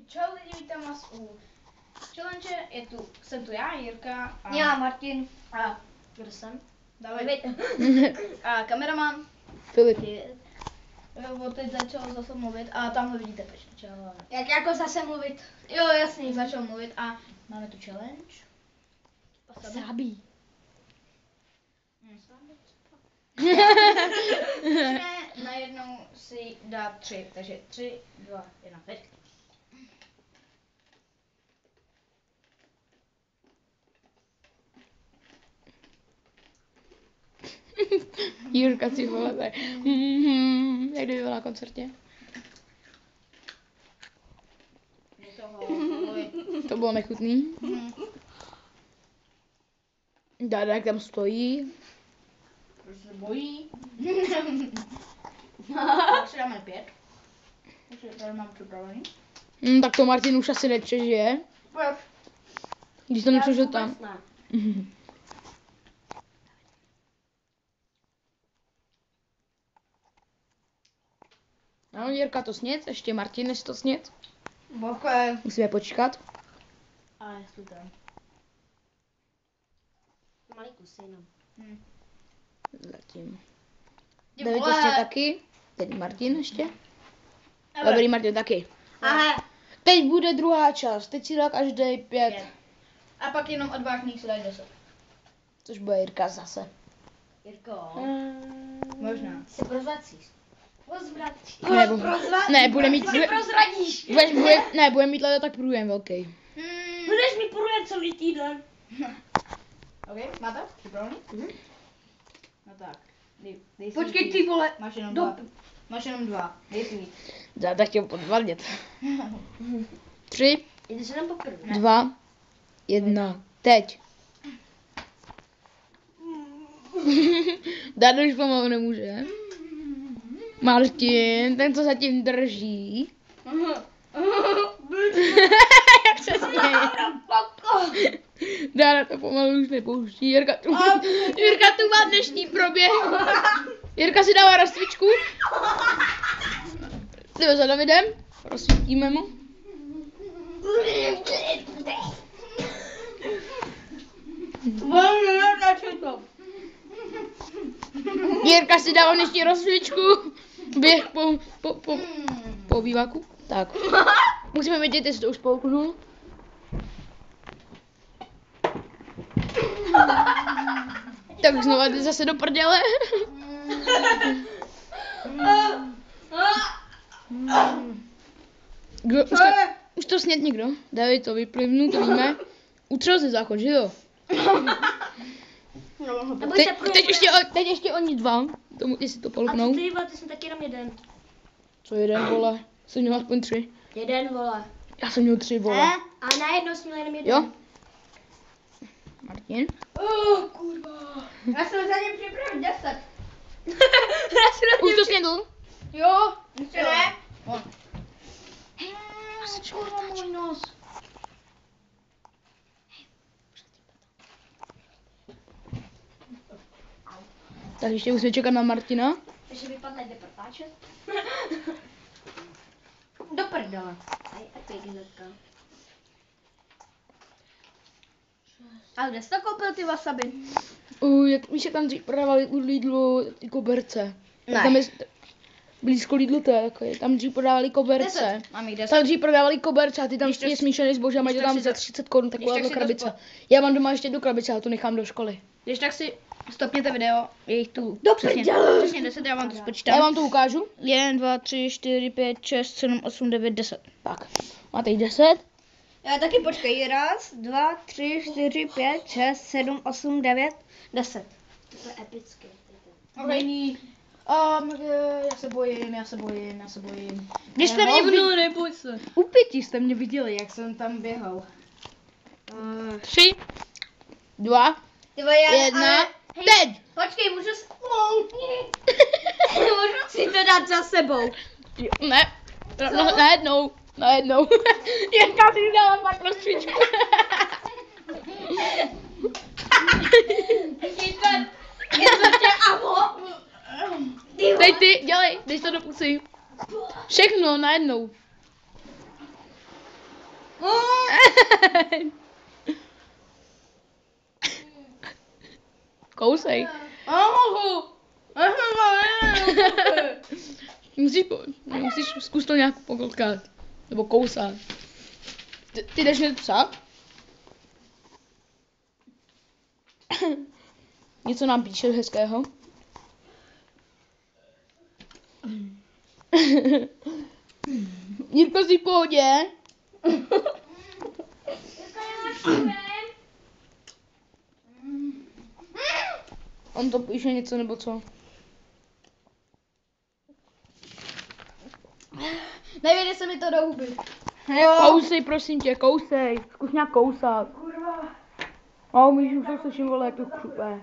Čau lidi, vítám vás u challenge, jsem tu já, Jirka a... Já, Martin. A kdo jsem? David. A kameraman. Filip. Jo, teď začal zase mluvit a tamhle vidíte počítače. Jak jako zase mluvit? Jo, jasně, začal mluvit a máme tu challenge. Sábí. Musíme najednou si dát 3, takže 3, 2, 1, teď. Jirka si vole, jak kdyby byla na koncertě. To bylo nechutný. Dáda, jak tam stojí. Proč se bojí? Tak si dáme 5. Takže tady mám připravený. Tak to Martin už asi nepřežije. Proč? Když to nepřežil tam. No, Jirka to sněd, ještě Martin než to sněd. Okay. Musíme počkat. A jestli to. Malý kusy, no. Zatím. David to sněd taky. Teď Martin ještě. Dobrý, Martin taky. Aha. Teď bude druhá část, teď si dá každý 5. A pak jenom odvážných si dají 10. Což bude Jirka zase. Jirko. Možná. Se prozradíš. Prozradíš. Ne, bude mít... Prozradíš. Bude mít leda tak průjem velký. Budeš mi průjem celý týden. OK, máte? Připravený? No tak. Dej si Počkej víc. ty vole. Máš jenom 2. Máš jenom 2. Dej si víc. Já tak chtěl podvádět. 3, Jde se nám poprvé. 2, 1, teď. Dáda už pomalu nemůže. Martin, ten co zatím drží. Jak se směje. Dáda to pomalu už nepouští. Jirka tu má dnešní proběh. Jirka si dává rozcvičku. Jdeme za Davidem. Rozsvítíme mu. Jirka si dává dnešní rozcvičku. Běh po obýváku. Tak. Musíme vědět, jestli to už spouknul. Tak znova jde zase do prdele. Kdo, už to sněd někdo? David to vyplivnul, to víme. Utřel se záchod, že jo? Teď ještě oni dva. Tomu, jestli to A co polknou. ty vole, ty jsem taky jenom jeden. Co jeden, vole? Jsem měl aspoň 3. Jeden vole. Já jsem měl 3, vole. A najednou jsme měli jenom jeden. Jo? Martin? Kurva. Já jsem za ním připravil 10. Už to snědl? Jo, ještě ne. Kurva, můj nos. Tak ještě musíme čekat na Martina. Takže vypadne deportáče. Do prdele. A kde jsi to koupil ty wasabi? Jak víš, jak tam dřív prodávali u Lidlu ty koberce. Ne. Tam je blízko Lidlu, to je takový. Tam dřív prodávali koberce. 10. Mám jich 10. Tam dřív prodávali koberce a ty tam je smíšený zboží a mají to tam za 30 korun taková krabice. Já mám doma ještě jednu krabici, ale to nechám do školy. Když tak si stopněte video, je jich tu Do přesně prdele. 10, já vám to spočítám. Já vám to ukážu. 1, 2, 3, 4, 5, 6, 7, 8, 9, 10. Tak, máte jich 10. Já taky počkej. 1, 2, 3, 4, 5, 6, 7, 8, 9, 10. To je epické. Okay. Já se bojím. Když jste mě viděli, neboj se. U 5 jste mě viděli, jak jsem tam běhal. 3, 2, 1, teď! Počkej, můžu si to dát za sebou. Ne, najednou. Jirka si dávám pak rozcvičku. Teď ty, dělej, dej to do pusy. Všechno najednou. Kousej. Musíš zkus to nějak pokoukat. Nebo kousat. Ty jdeš něco psát? Něco nám píše hezkého. Jirko, jsi v pohodě? On to píše něco nebo co? Nevede se mi to do huby. Kousej, prosím tě, kousej. Zkus nějak kousat. Kurva. Můžu, už slyším, vole, jak to křupe.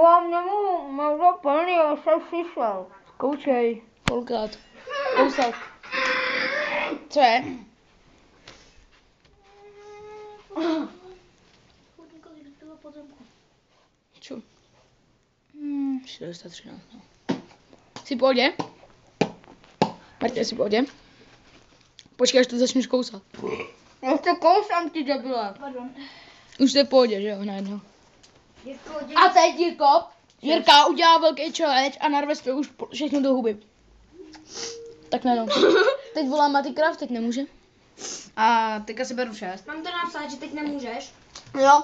Já nemohu, mám to plný, já jsem přišel. Zkoušej. Kolikrát. Kousat. Co je? Čo? 413, no. Jsi v pohodě? Martě, jsi v pohodě? Počkej, až to začneš kousat. Já to kousám, ty debile. Pardon. Už jste v pohodě, že jo, najednou. Jirko, A teď, Jirko, Jirka udělá velký challenge a narve si už všechno do huby. Tak ne, no. Teď volám Matycraft, teď nemůže. A teďka si beru 6. Mám to napsat, že teď nemůžeš. Jo.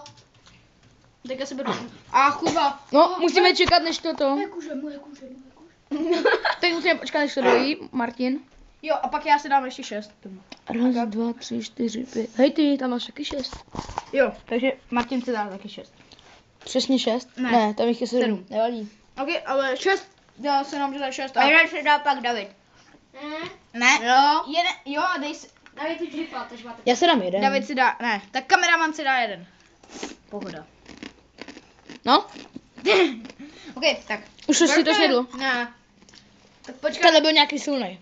Teďka si beru. A kurva. No, musíme čekat, než to. Moje kůže. Teď musíme počkat, než to dojí, Martin. Jo, a pak já si dám ještě 6. Raz, dva, tři, čtyři, pět. Hej ty, tam máš taky 6. Jo, takže Martin si dá taky 6. Přesně 6? Ne. Tam jich je 7. Sedm. Nevadí. Ok, ale 6. Já se nám dá 6. A jeden si dá pak David. Ne. Jo. Jo, a dej si. David už vypadá, takže máte. Já si dám jeden. David si dá, ne, tak kameraman si dá 1. Pohoda. No, Ok, tak. už si to snědl. Ne. Tak počkej. Tenhle byl nějaký silný.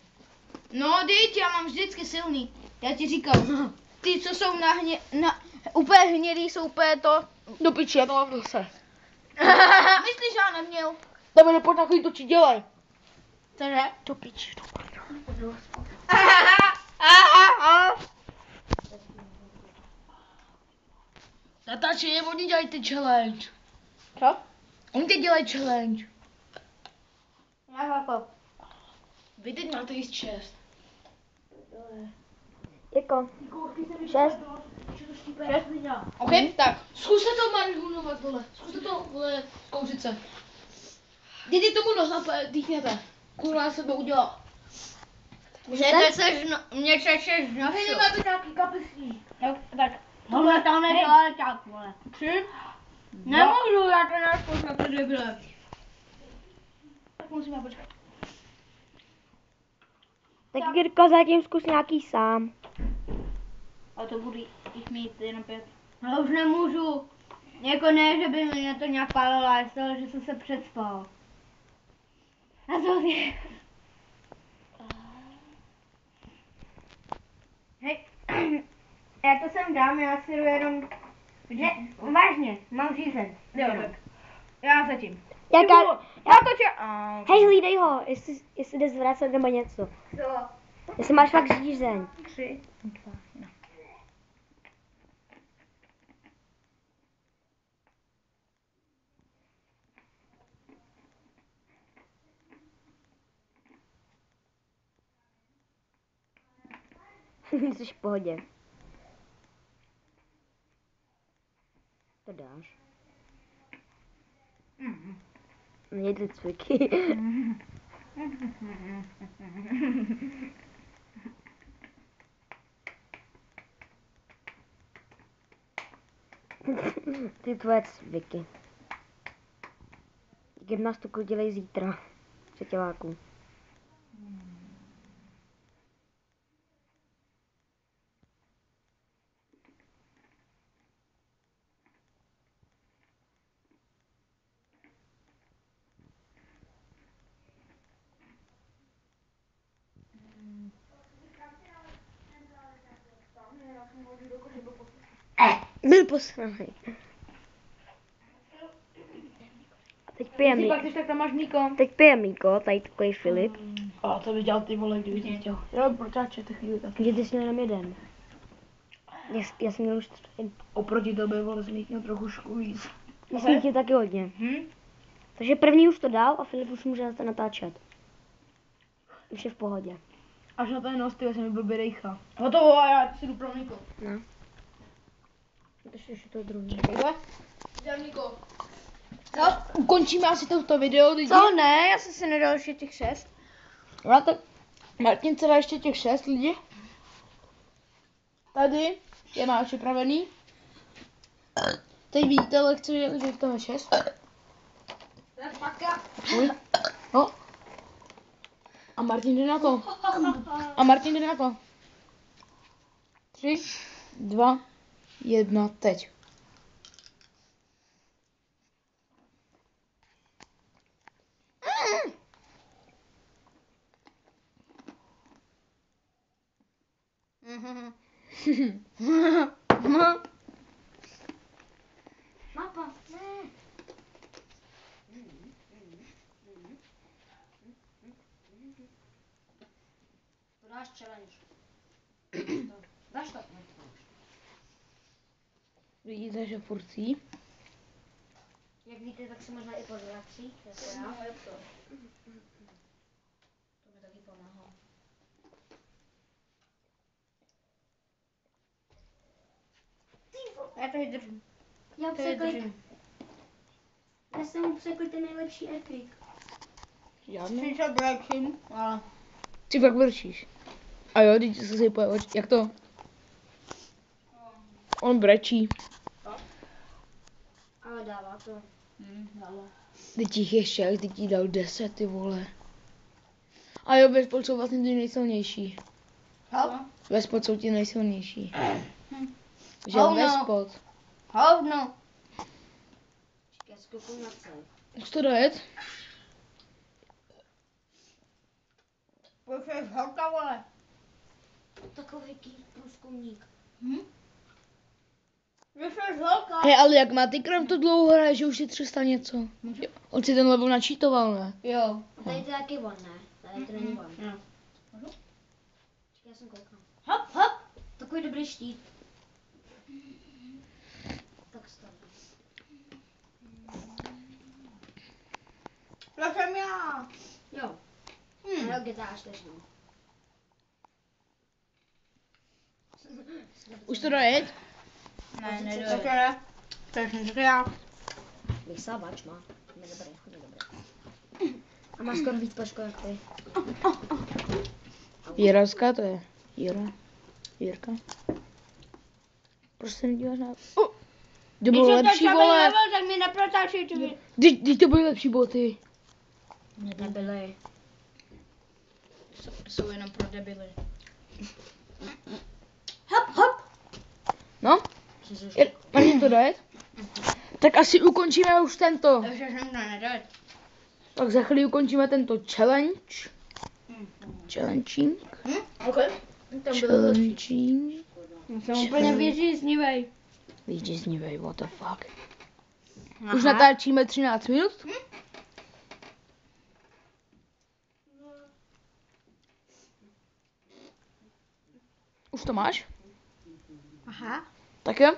No, dejť, já mám vždycky silný. Já ti říkám. Ty, co jsou úplně hnědý, jsou úplně to. Do piči, já to mám zase. Myslíš, že já neměl? Tebe nepojď takový to, či dělej. Cože? Do piči, do piči. Natáči, oni dělají ty challenge. Co? Oni teď dělají challenge. Jako. Vy teď máte jíst 6. Jako. 6. Ok, tak. Zkuste to marhunovat, vole. Zkuste to, vole, kouřit se. Jděte tomu nos a dýchněte. Kurva, já jsem to udělal. Mě češeš Hej, nosu. nemáte nějaký kapesní. Jo, tak. Tohle tam je toaleťák, vole. 3. Nemůžu, já to nespůsob, to debile. Tak musíme počkat. Tak Jirko, zatím zkus nějaký sám. A to budu jich mít jenom 5. Já už nemůžu. Jako ne, že by mě to nějak pálilo, ale z toho, že jsem se předspal. A to je... Hej, já to sem dám, já si jdu jenom... Že, vážně, mám řízen. Jo, tak. Já zatím. Jaká... Já to tě... Hej, hlídej ho, jestli jde zvracet nebo něco. Co? Jestli máš fakt řízeň. 3, 2, 1. Jsi v pohodě. To dáš. Nejde cviky. Ty tvoje cviky. Gymnastiku dělej zítra. Třetíváku. Byl posranej. Teď pije Jestli pak mlíko. chceš, tak tam máš mlíko. Teď pije mlíko, tady takový A co bys dělal ty vole, kdybys nechtěl? Jo, proč já čete chvíli tak. Že ty jsi měl jenom jeden. Já jsem měl už 3. Oproti tobě, vole, jsem jich měl trochu škůjíc. Já jsem tě taky hodně. Takže první už to dal a Filip už může zase natáčet. Už je v pohodě. Až na ten nos, ty se mi blbě dejchá. Hotovo a já si jdu pro Niko. No. To ještě to druhý. Čekejte. Jdem Niko. Co? Ukončíme asi toto video, lidi. Co ne, já jsem si nedal ještě těch 6. No tak Martin se dá ještě těch 6 lidí. Tady je náš připravený. Teď vidíte lekce, že to je 6. Uj. No. A Martin jde na to. A Martin jde na to. 3, 2, 1, teď. Mapa, ne. To dáš challenge. Dáš to? Vidíte, že furcí. Jak víte, tak se možná i pozvrací, jako já. No, jak to? To by taky pomáhalo. Já to držím. Já jsem upsekl ten nejlepší epic. Žádný. Přišel brečím, ale... Ty pak vrčíš. A jo, teď se sype oči. Jak to? On brečí. Ale dává to. Teď jich je 6, teď jí dal 10, ty vole. A jo, ve spod jsou vlastně ty nejsilnější. Ve spod jsou ti nejsilnější. Že Oh, ve no. spod. Hovno. Já zkouknu na celý. Už to dojet? Pojď holka, vole. Takový průzkumník. Vyšel holka. Hej, ale jak má ty krem to dlouho hraje, že už je 300 něco. Jo, on si ten level načítoval, ne? Jo. Tady to je taky on, ne? Tady to není on. No. Já jsem koukal. Hop, hop. Takový dobrý štít. Tak stane. To jsem já. Jo. Ale GTA 4. Už to dojet? Ne, nedojde. To jsem řekl já. Vysavač má. Nedobrý, hodně dobrý. A má skoro víc pačko jak ty. Jirovská to je. Jirka. Proč se nedíváš na... To bylo lepší, vole. Tak mi neprotáčej tu. Teď to byly lepší boty. Nebyly. Jsou jenom pro debily. Hop, hop. No, Martin to dojet? Tak asi ukončíme už tento. Takže jsem to nedojde. Tak za chvíli ukončíme tento challenge. Challenging. Okay. Challenging. Jsem úplně vyříznivej. Vyříznivej, what the fuck. Už natáčíme 13 minut. Už to máš? Aha. Tak jo.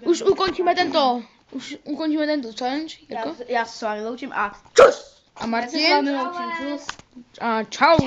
Už ukončíme tento. Už ukončíme tento challenge. Jako? Já se s vámi loučím a čus! A Martin. A čau.